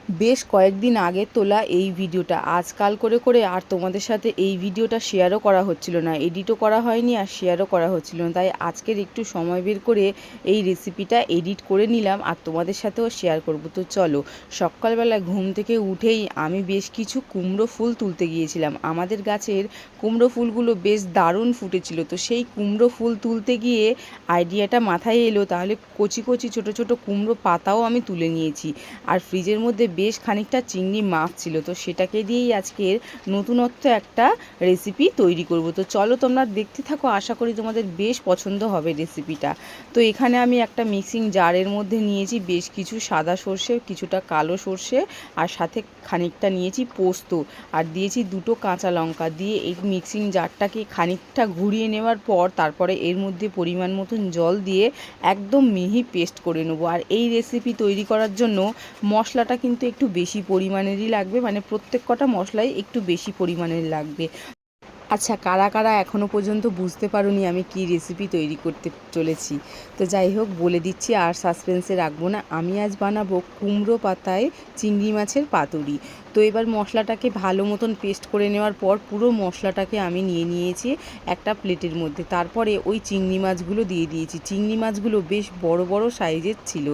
বেশ কয়েকদিন আগে তোলা এই ভিডিওটা আজকাল করে করে আর তোমাদের সাথে এই ভিডিওটা শেয়ারও করা হচ্ছিল না, এডিটও করা হয়নি আর শেয়ারও করা হচ্ছিল না। তাই আজকের একটু সময় বের করে এই রেসিপিটা এডিট করে নিলাম আর তোমাদের সাথেও শেয়ার করব। তো চলো, সকালবেলা ঘুম থেকে উঠেই আমি বেশ কিছু কুমড়ো ফুল তুলতে গিয়েছিলাম। আমাদের গাছের কুমড়ো ফুলগুলো বেশ দারুণ ফুটেছিল। তো সেই কুমড়ো ফুল তুলতে গিয়ে আইডিয়াটা মাথায় এলো, তাহলে কচি কচি ছোটো ছোটো কুমড়ো পাতাও আমি তুলে নিয়েছি। আর ফ্রিজের মধ্যে বেশ খানিকটা চিংড়ি মাছ ছিল, তো সেটাকে দিয়েই আজকের নতুনত্ব একটা রেসিপি তৈরি করব। তো চলো তোমরা দেখতে থাকো, আশা করি তোমাদের বেশ পছন্দ হবে রেসিপিটা। তো এখানে আমি একটা মিক্সিং জারের মধ্যে নিয়েছি বেশ কিছু সাদা সর্ষে, কিছুটা কালো সর্ষে, আর সাথে খানিকটা নিয়েছি পোস্ত, আর দিয়েছি দুটো কাঁচা লঙ্কা। দিয়ে এই মিক্সিং জারটাকে খানিকটা ঘুরিয়ে নেওয়ার পর তারপরে এর মধ্যে পরিমাণ মতন জল দিয়ে একদম মিহি পেস্ট করে নেবো। আর এই রেসিপি তৈরি করার জন্য মশলাটা কিন্তু একটু বেশি পরিমাণেরই লাগবে, মানে প্রত্যেক কটা মশলাই একটু বেশি পরিমাণের লাগবে। আচ্ছা, কারা কারা এখনও পর্যন্ত বুঝতে পারোনি আমি কি রেসিপি তৈরি করতে চলেছি? তো যাই হোক, বলে দিচ্ছি, আর সাসপেন্সে রাখবো না। আমি আজ বানাবো কুমড়ো পাতায় চিংড়ি মাছের পাতুরি। তো এবার মশলাটাকে ভালো মতন পেস্ট করে নেওয়ার পর পুরো মশলাটাকে আমি নিয়ে নিয়েছি একটা প্লেটের মধ্যে। তারপরে ওই চিংড়ি মাছগুলো দিয়ে দিয়েছি। চিংড়ি মাছগুলো বেশ বড় বড় সাইজের ছিল।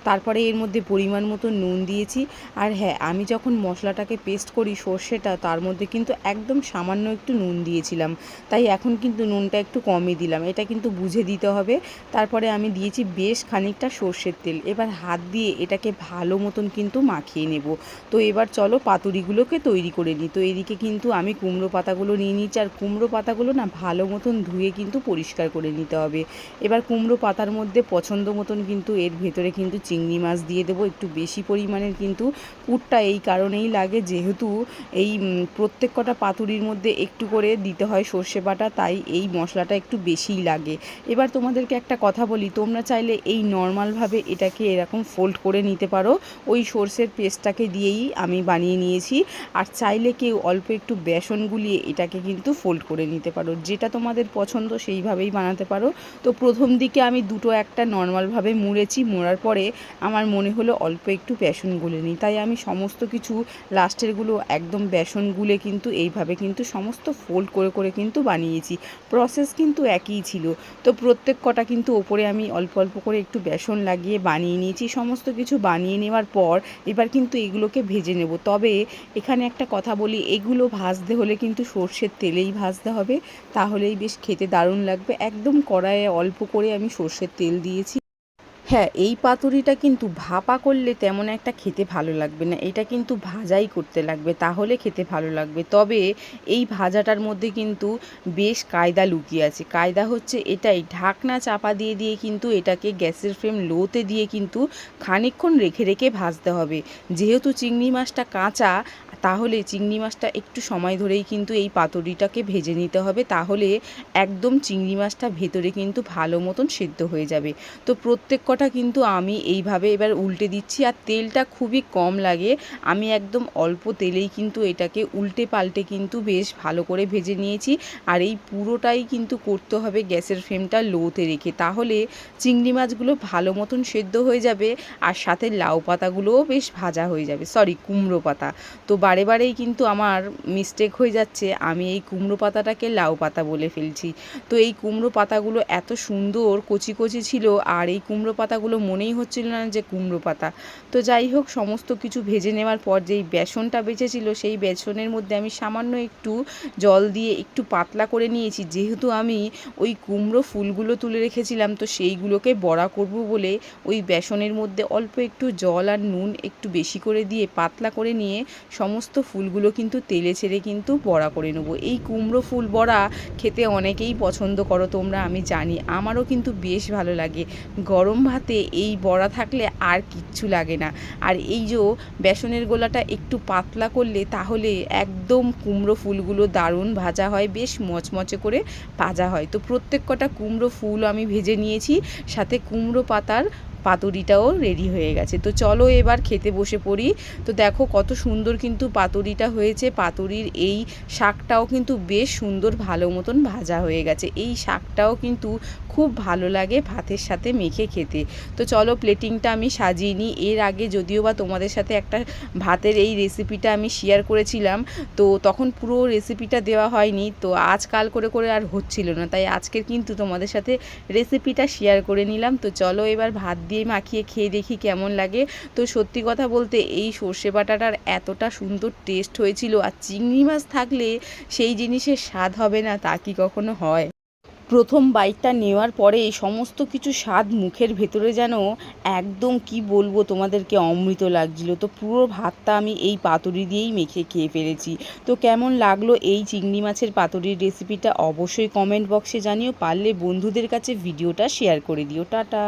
তারপরে এর মধ্যে পরিমাণ মতো নুন দিয়েছি। আর হ্যাঁ, আমি যখন মশলাটাকে পেস্ট করি সর্ষেটা, তার মধ্যে কিন্তু একদম সামান্য একটু নুন দিয়েছিলাম, তাই এখন কিন্তু নুনটা একটু কমই দিলাম, এটা কিন্তু বুঝে দিতে হবে। তারপরে আমি দিয়েছি বেশ খানিকটা সর্ষের তেল। এবার হাত দিয়ে এটাকে ভালো মতন কিন্তু মাখিয়ে নেব। তো এবার চলো পাতুরিগুলোকে তৈরি করে নিই। তো এদিকে কিন্তু আমি কুমড়ো পাতাগুলো নিয়ে নিচ্ছি, আর কুমড়ো পাতাগুলো না ভালো মতন ধুয়ে কিন্তু পরিষ্কার করে নিতে হবে। এবার কুমড়ো পাতার মধ্যে পছন্দ মতন কিন্তু এর ভেতরে কিন্তু চিংড়ি মাছ দিয়ে দেবো, একটু বেশি পরিমাণের কিন্তু পুরটা এই কারণেই লাগে, যেহেতু এই প্রত্যেক কটা পাতুরির মধ্যে একটু করে দিতে হয় সর্ষে বাটা, তাই এই মশলাটা একটু বেশিই লাগে। এবার তোমাদেরকে একটা কথা বলি, তোমরা চাইলে এই নর্মালভাবে এটাকে এরকম ফোল্ড করে নিতে পারো, ওই সর্ষের পেস্টটাকে দিয়েই আমি বানিয়ে নিয়েছি। আর চাইলে কেউ অল্প একটু বেসন গুলিয়ে এটাকে কিন্তু ফোল্ড করে নিতে পারো, যেটা তোমাদের পছন্দ সেইভাবেই বানাতে পারো। তো প্রথম দিকে আমি দুটো একটা নর্মালভাবে মুড়েছি, মোড়ার পরে আমার মনে হলো অল্প একটু বেসন গুলে নিই, তাই আমি সমস্ত কিছু লাস্টেরগুলো একদম বেসন গুলে কিন্তু এইভাবে কিন্তু সমস্ত ফোল্ড করে করে কিন্তু বানিয়েছি। প্রসেস কিন্তু একই ছিল। তো প্রত্যেক কটা কিন্তু ওপরে আমি অল্প অল্প করে একটু বেসন লাগিয়ে বানিয়ে নিয়েছি। সমস্ত কিছু বানিয়ে নেওয়ার পর এবার কিন্তু এগুলোকে ভেজে নেব। তবে এখানে একটা কথা বলি, এগুলো ভাজতে হলে কিন্তু সর্ষের তেলেই ভাজতে হবে, তাহলেই বেশ খেতে দারুণ লাগবে। একদম কড়াইয়ে অল্প করে আমি সর্ষের তেল দিয়েছি। হ্যাঁ, এই পাতুরিটা কিন্তু ভাপা করলে তেমন একটা খেতে ভালো লাগবে না, এটা কিন্তু ভাজাই করতে লাগবে, তাহলে খেতে ভালো লাগবে। তবে এই ভাজাটার মধ্যে কিন্তু বেশ কায়দা লুকিয়ে আছে। কায়দা হচ্ছে এটাই, ঢাকনা চাপা দিয়ে দিয়ে কিন্তু এটাকে গ্যাসের ফ্লেম লোতে দিয়ে কিন্তু খানিকক্ষণ রেখে রেখে ভাজতে হবে। যেহেতু চিংড়ি মাছটা কাঁচা, তাহলে চিংড়ি মাছটা একটু সময় ধরেই কিন্তু এই পাতুরিটাকে ভেজে নিতে হবে, তাহলে একদম চিংড়ি মাছটা ভেতরে কিন্তু ভালো মতন সেদ্ধ হয়ে যাবে। তো প্রত্যেক কটা কিন্তু আমি এইভাবে এবার উল্টে দিচ্ছি, আর তেলটা খুবই কম লাগে। আমি একদম অল্প তেলেই কিন্তু এটাকে উল্টে পাল্টে কিন্তু বেশ ভালো করে ভেজে নিয়েছি। আর এই পুরোটাই কিন্তু করতে হবে গ্যাসের ফ্লেমটা লোতে রেখে, তাহলে চিংড়ি মাছগুলো ভালো মতন সেদ্ধ হয়ে যাবে, আর সাথে লাউ পাতাগুলোও বেশ ভাজা হয়ে যাবে, সরি কুমড়ো পাতা। তো বারে বারেই কিন্তু আমার মিস্টেক হয়ে যাচ্ছে, আমি এই কুমড়ো পাতাটাকে লাউ পাতা বলে ফেলছি। তো এই কুমড়ো পাতাগুলো এত সুন্দর কচি কচি ছিল, আর এই কুমড়ো পাতাগুলো মনেই হচ্ছিল না যে কুমড়ো পাতা। তো যাই হোক, সমস্ত কিছু ভেজে নেওয়ার পর যেই বেসনটা বেঁচেছিল সেই বেসনের মধ্যে আমি সামান্য একটু জল দিয়ে একটু পাতলা করে নিয়েছি, যেহেতু আমি ওই কুমড়ো ফুলগুলো তুলে রেখেছিলাম, তো সেইগুলোকে বড়া করব বলে ওই বেসনের মধ্যে অল্প একটু জল আর নুন একটু বেশি করে দিয়ে পাতলা করে নিয়ে সমস্ত ফুলগুলো কিন্তু তেলে ছেড়ে কিন্তু বড়া করে নেব। এই কুমড়ো ফুল বড়া খেতে অনেকেই পছন্দ করো তোমরা, আমি জানি, আমারও কিন্তু বেশ ভালো লাগে। গরম ভাতে এই বড়া থাকলে আর কিচ্ছু লাগে না। আর এই যে বেসনের গোলাটা একটু পাতলা করলে তাহলে একদম কুমড়ো ফুলগুলো দারুণ ভাজা হয়, বেশ মচমচে করে ভাজা হয়। তো প্রত্যেক কটা কুমড়ো ফুল আমি ভেজে নিয়েছি, সাথে কুমড়ো পাতার পাতুরিটাও রেডি হয়ে গেছে। তো চলো এবার খেতে বসে পড়ি। তো দেখো কত সুন্দর কিন্তু পাতুরিটা হয়েছে। পাতুরির এই শাকটাও কিন্তু বেশ সুন্দর ভালো মতন ভাজা হয়ে গেছে। এই শাকটাও কিন্তু খুব ভালো লাগে ভাতের সাথে মেখে খেতে। তো চলো প্লেটিংটা আমি সাজিয়ে নিই। এর আগে যদিও বা তোমাদের সাথে একটা ভাতের এই রেসিপিটা আমি শেয়ার করেছিলাম, তো তখন পুরো রেসিপিটা দেওয়া হয়নি। তো আজকাল করে করে আর হচ্ছিল না, তাই আজকের কিন্তু তোমাদের সাথে রেসিপিটা শেয়ার করে নিলাম। তো চলো এবার ভাত দিয়ে মাখিয়ে খেয়ে দেখি কেমন লাগে। তো সত্যি কথা বলতে এই সর্ষে বাটাটার এতটা সুন্দর টেস্ট হয়েছিল, আর চিংড়ি মাছ থাকলে সেই জিনিসের স্বাদ হবে না তা কি কখনো হয়? প্রথম বাইটটা নেওয়ার পরে সমস্ত কিছু স্বাদ মুখের ভেতরে যেন একদম কি বলবো তোমাদেরকে, অমৃত লাগছিল। তো পুরো ভাতটা আমি এই পাতুরি দিয়েই মেখে খেয়ে ফেলেছি। তো কেমন লাগলো এই চিংড়ি মাছের পাতুরির রেসিপিটা অবশ্যই কমেন্ট বক্সে জানিও। পারলে বন্ধুদের কাছে ভিডিওটা শেয়ার করে দিও। টাটা।